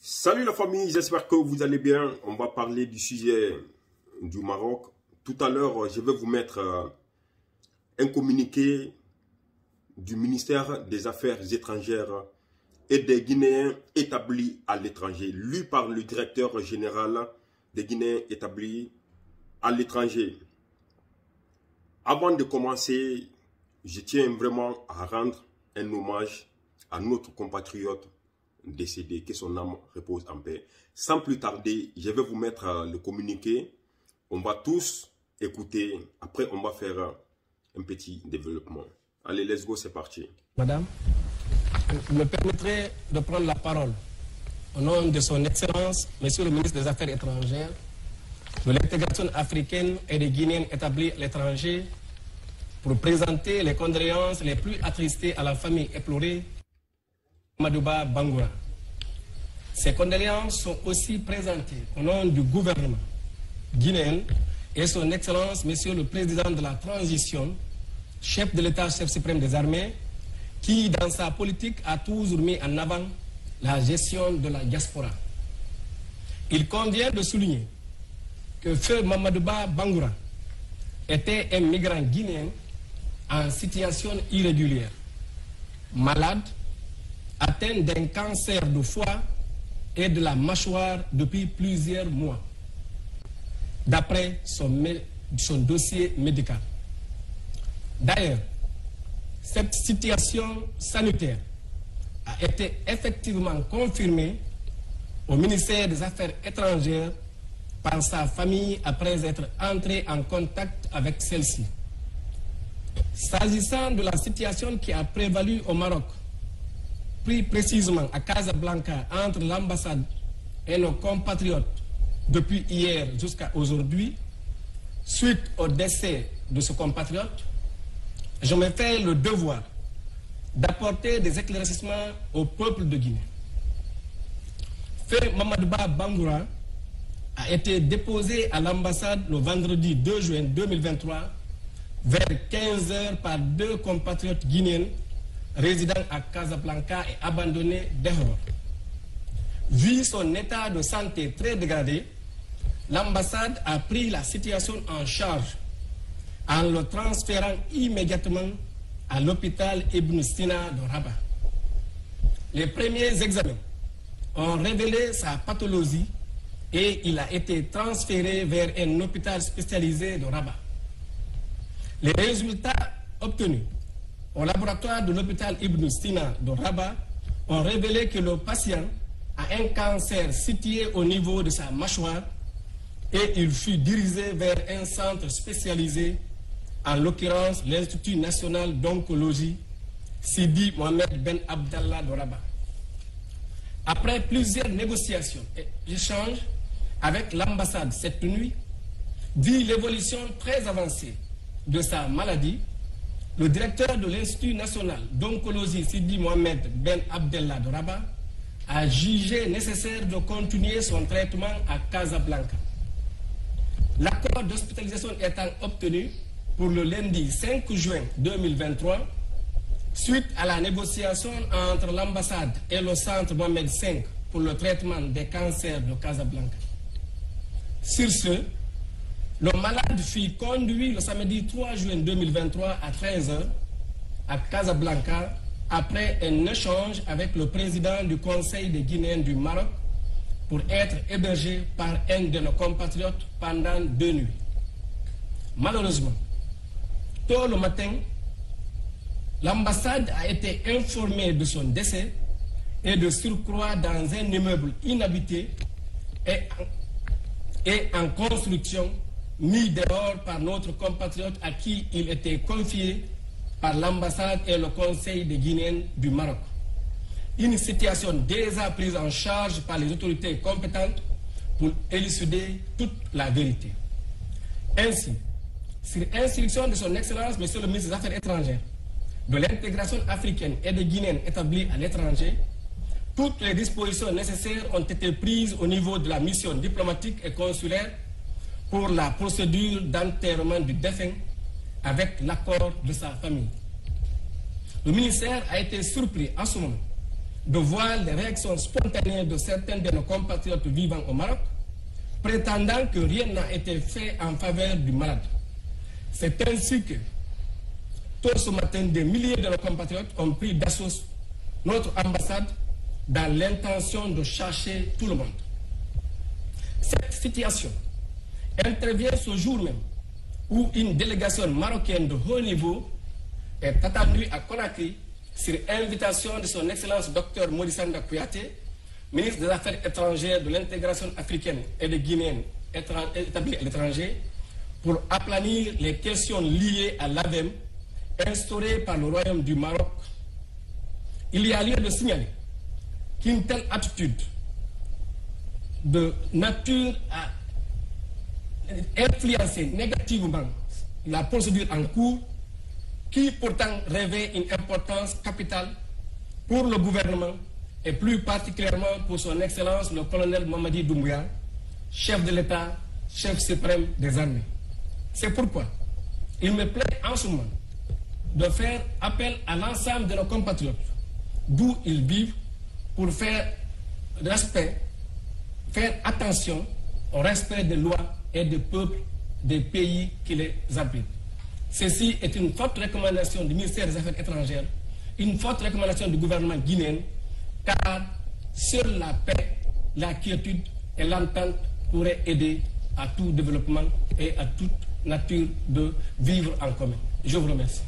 Salut la famille, j'espère que vous allez bien. On va parler du sujet du Maroc. Tout à l'heure, je vais vous mettre un communiqué du ministère des Affaires étrangères et des Guinéens établis à l'étranger, lu par le directeur général des Guinéens établis à l'étranger. Avant de commencer, je tiens vraiment à rendre un hommage à notre compatriote décédé, que son âme repose en paix. Sans plus tarder, je vais vous mettre le communiqué. On va tous écouter. Après, on va faire un petit développement. Allez, let's go, c'est parti. Madame, vous me permettrez de prendre la parole au nom de son Excellence, Monsieur le ministre des Affaires étrangères, de l'intégration africaine et des Guinéens établis à l'étranger, pour présenter les condoléances les plus attristées à la famille éplorée Mamadouba Bangoura. Ces condoléances sont aussi présentées au nom du gouvernement guinéen et son Excellence, Monsieur le Président de la Transition, chef de l'État, chef suprême des armées, qui, dans sa politique, a toujours mis en avant la gestion de la diaspora. Il convient de souligner que Feu Mamadouba Bangoura était un migrant guinéen en situation irrégulière, malade, atteint d'un cancer du foie et de la mâchoire depuis plusieurs mois, d'après son dossier médical. D'ailleurs, cette situation sanitaire a été effectivement confirmée au ministère des Affaires étrangères par sa famille après être entré en contact avec celle-ci. S'agissant de la situation qui a prévalu au Maroc, plus précisément à Casablanca, entre l'ambassade et nos compatriotes depuis hier jusqu'à aujourd'hui, suite au décès de ce compatriote, je me fais le devoir d'apporter des éclaircissements au peuple de Guinée. Feu Mamadouba Bangoura a été déposé à l'ambassade le vendredi 2 juin 2023 vers 15 h par deux compatriotes guinéens résidant à Casablanca et abandonnés dehors. Vu son état de santé très dégradé, l'ambassade a pris la situation en charge en le transférant immédiatement à l'hôpital Ibn Sina de Rabat. Les premiers examens ont révélé sa pathologie et il a été transféré vers un hôpital spécialisé de Rabat. Les résultats obtenus au laboratoire de l'hôpital Ibn Sina de Rabat ont révélé que le patient a un cancer situé au niveau de sa mâchoire et il fut dirigé vers un centre spécialisé, en l'occurrence l'Institut national d'oncologie Sidi Mohamed Ben Abdallah de Rabat. Après plusieurs négociations et échanges avec l'ambassade cette nuit, vu l'évolution très avancée de sa maladie, le directeur de l'Institut national d'oncologie Sidi Mohamed Ben Abdallah de Rabat a jugé nécessaire de continuer son traitement à Casablanca. L'accord d'hospitalisation étant obtenu pour le lundi 5 juin 2023, suite à la négociation entre l'ambassade et le centre Mohamed V pour le traitement des cancers de Casablanca. Sur ce, le malade fut conduit le samedi 3 juin 2023 à 13 h à Casablanca après un échange avec le président du Conseil des Guinéens du Maroc pour être hébergé par un de nos compatriotes pendant 2 nuits. Malheureusement, tôt le matin, l'ambassade a été informée de son décès et de surcroît dans un immeuble inhabité et en construction, mis dehors par notre compatriote à qui il était confié par l'ambassade et le Conseil des Guinéens du Maroc. Une situation déjà prise en charge par les autorités compétentes pour élucider toute la vérité. Ainsi, sur instruction de son Excellence, Monsieur le ministre des Affaires étrangères, de l'intégration africaine et des Guinéens établis à l'étranger, toutes les dispositions nécessaires ont été prises au niveau de la mission diplomatique et consulaire pour la procédure d'enterrement du défunt avec l'accord de sa famille. Le ministère a été surpris en ce moment de voir les réactions spontanées de certains de nos compatriotes vivant au Maroc, prétendant que rien n'a été fait en faveur du malade. C'est ainsi que, tôt ce matin, des milliers de nos compatriotes ont pris d'assaut notre ambassade dans l'intention de chercher tout le monde. Cette situation intervient ce jour même où une délégation marocaine de haut niveau est attendue à Conakry sur invitation de son Excellence Dr Maurice Sanda Kouyaté, ministre des Affaires étrangères, de l'intégration africaine et de Guinée établie à l'étranger, pour aplanir les questions liées à l'AVEM instaurée par le Royaume du Maroc. Il y a lieu de signaler qu'une telle attitude de nature à influencer négativement la procédure en cours, qui pourtant revêt une importance capitale pour le gouvernement et plus particulièrement pour son Excellence le colonel Mamadi Doumbouya, chef de l'État, chef suprême des armées. C'est pourquoi il me plaît en ce moment de faire appel à l'ensemble de nos compatriotes, d'où ils vivent, pour faire respect, faire attention au respect des lois et des peuples des pays qui les abritent. Ceci est une forte recommandation du ministère des Affaires étrangères, une forte recommandation du gouvernement guinéen, car seule la paix, la quiétude et l'entente pourraient aider à tout développement et à toute nature de vivre en commun. Je vous remercie.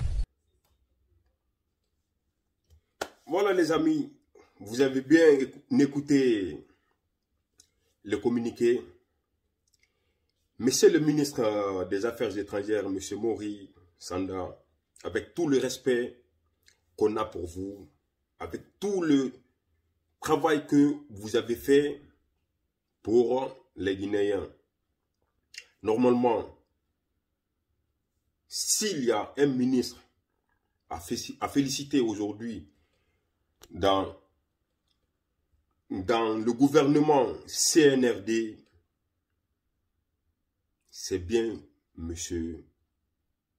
Voilà les amis, vous avez bien écouté le communiqué. Monsieur le ministre des Affaires étrangères, monsieur Maurice Sanda, avec tout le respect qu'on a pour vous, avec tout le travail que vous avez fait pour les Guinéens. Normalement, s'il y a un ministre à féliciter aujourd'hui dans le gouvernement CNRD, c'est bien monsieur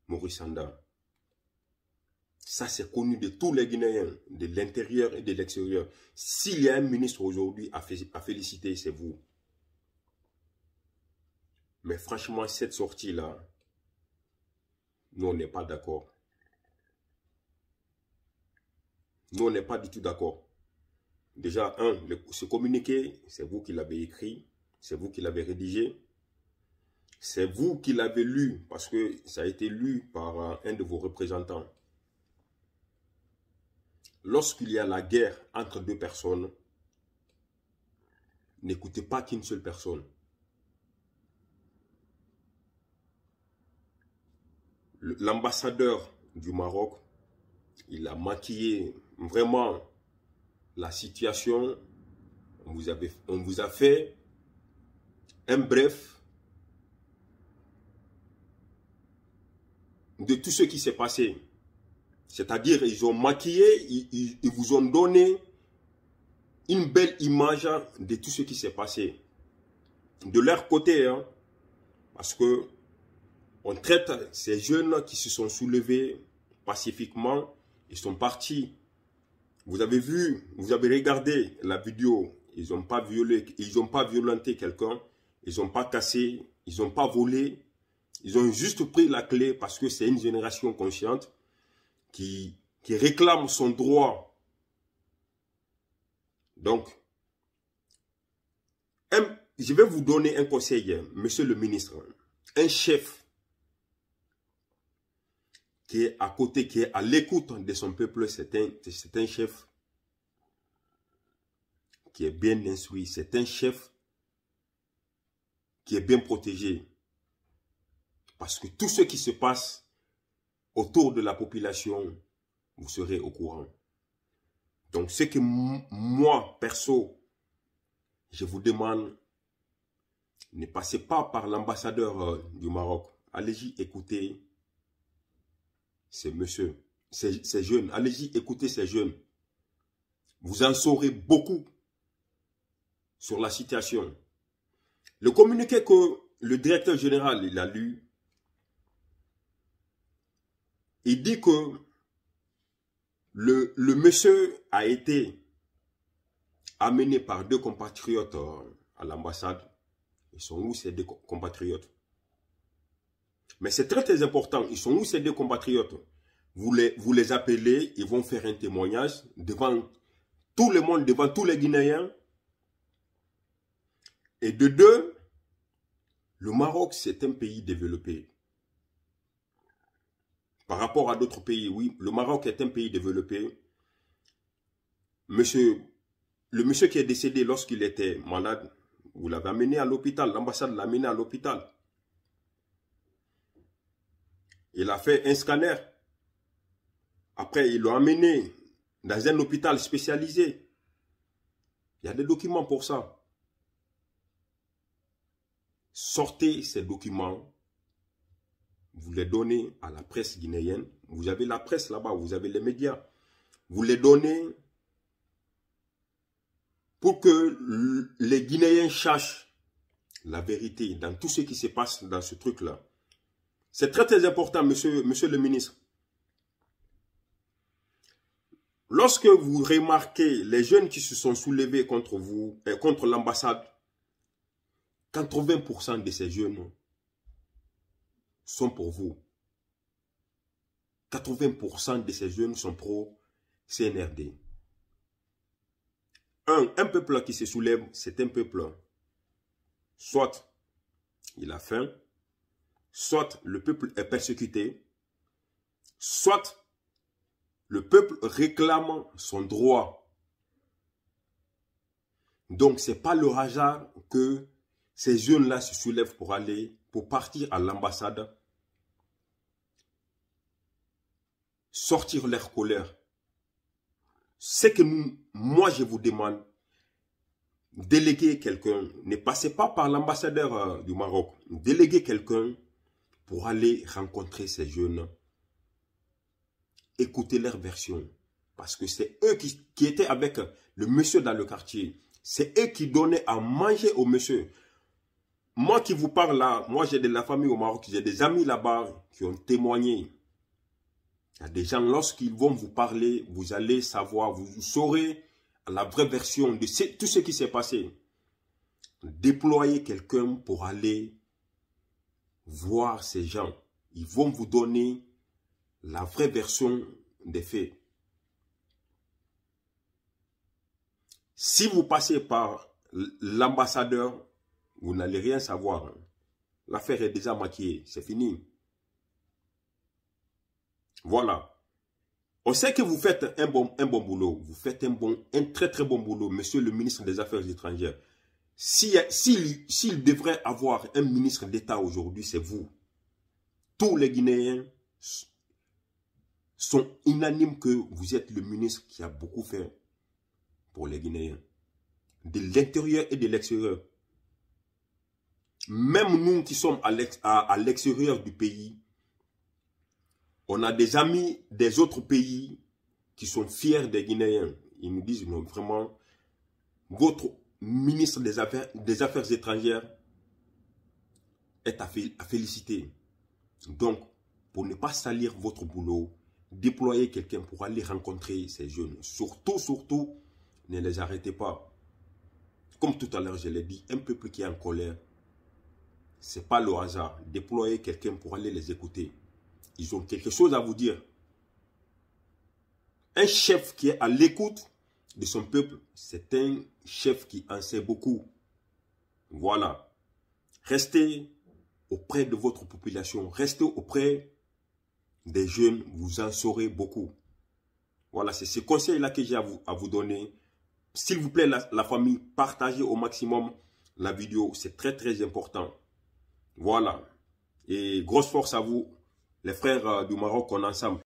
Maurice Sanda. Ça, c'est connu de tous les Guinéens, de l'intérieur et de l'extérieur. S'il y a un ministre aujourd'hui à féliciter, c'est vous. Mais franchement, cette sortie-là, nous, on n'est pas d'accord. Nous, on n'est pas du tout d'accord. Déjà, ce communiqué, c'est vous qui l'avez écrit, c'est vous qui l'avez rédigé, c'est vous qui l'avez lu, parce que ça a été lu par un de vos représentants. Lorsqu'il y a la guerre entre deux personnes, n'écoutez pas qu'une seule personne. L'ambassadeur du Maroc, il a maquillé vraiment la situation. On vous a fait un bref de tout ce qui s'est passé. C'est-à-dire, ils ont maquillé, ils vous ont donné une belle image de tout ce qui s'est passé. De leur côté, hein, parce que on traite ces jeunes qui se sont soulevés pacifiquement, ils sont partis. Vous avez vu, vous avez regardé la vidéo, ils n'ont pas violé, ils n'ont pas violenté quelqu'un, ils n'ont pas cassé, ils n'ont pas volé, ils ont juste pris la clé parce que c'est une génération consciente qui réclame son droit. Donc, je vais vous donner un conseil, monsieur le ministre. Un chef qui est à côté, qui est à l'écoute de son peuple, c'est un chef qui est bien instruit, c'est un chef qui est bien protégé. Parce que tout ce qui se passe autour de la population, vous serez au courant. Donc ce que moi, perso, je vous demande, ne passez pas par l'ambassadeur du Maroc. Allez-y écouter ces messieurs, ces jeunes. Allez-y écouter ces jeunes. Vous en saurez beaucoup sur la situation. Le communiqué que le directeur général il a lu, il dit que le monsieur a été amenés par 2 compatriotes à l'ambassade. Ils sont où ces 2 compatriotes? Mais c'est très très important. Ils sont où ces 2 compatriotes? Vous les appelez, ils vont faire un témoignage devant tout le monde, devant tous les Guinéens. Et de 2, le Maroc, c'est un pays développé. Par rapport à d'autres pays, oui, le Maroc est un pays développé. Le monsieur qui est décédé lorsqu'il était malade, vous l'avez amené à l'hôpital, l'ambassade l'a amené à l'hôpital. Il a fait un scanner. Après, ils l'ont amené dans un hôpital spécialisé. Il y a des documents pour ça. Sortez ces documents. Vous les donnez à la presse guinéenne. Vous avez la presse là-bas, vous avez les médias. Vous les donnez pour que les Guinéens sachent la vérité dans tout ce qui se passe dans ce truc-là. C'est très très important, monsieur le ministre. Lorsque vous remarquez les jeunes qui se sont soulevés contre vous et contre l'ambassade, 80% de ces jeunes sont pour vous. 80% de ces jeunes sont pro-CNRD. Un peuple qui se soulève, c'est un peuple, soit il a faim, soit le peuple est persécuté, soit le peuple réclame son droit. Donc, ce n'est pas le hasard que ces jeunes-là se soulèvent pour partir à l'ambassade, sortir leur colère. C'est que moi je vous demande, déléguer quelqu'un, ne passez pas par l'ambassadeur du Maroc, déléguer quelqu'un pour aller rencontrer ces jeunes, écouter leur version. Parce que c'est eux qui étaient avec le monsieur dans le quartier. C'est eux qui donnaient à manger au monsieur. Moi qui vous parle là, moi j'ai de la famille au Maroc, j'ai des amis là-bas qui ont témoigné. Il y a des gens, lorsqu'ils vont vous parler, vous allez savoir, vous saurez la vraie version de tout ce qui s'est passé. Déployez quelqu'un pour aller voir ces gens. Ils vont vous donner la vraie version des faits. Si vous passez par l'ambassadeur, vous n'allez rien savoir. L'affaire est déjà maquillée, c'est fini. Voilà. On sait que vous faites un bon boulot. Vous faites un très très bon boulot, monsieur le ministre des Affaires étrangères. S'il devrait avoir un ministre d'État aujourd'hui, c'est vous. Tous les Guinéens sont unanimes que vous êtes le ministre qui a beaucoup fait pour les Guinéens. De l'intérieur et de l'extérieur. Même nous qui sommes à l'extérieur du pays, on a des amis des autres pays qui sont fiers des Guinéens. Ils nous disent, non, vraiment, votre ministre des Affaires étrangères est à féliciter. Donc, pour ne pas salir votre boulot, déployez quelqu'un pour aller rencontrer ces jeunes. Surtout, ne les arrêtez pas. Comme tout à l'heure, je l'ai dit, un peuple qui est en colère, ce n'est pas le hasard. Déployez quelqu'un pour aller les écouter. Ils ont quelque chose à vous dire. Un chef qui est à l'écoute de son peuple, c'est un chef qui en sait beaucoup. Voilà. Restez auprès de votre population. Restez auprès des jeunes. Vous en saurez beaucoup. Voilà, c'est ce conseil-là que j'ai à vous donner. S'il vous plaît, la famille, partagez au maximum la vidéo. C'est très, très important. Voilà. Et grosse force à vous. Les frères du Maroc, on est ensemble.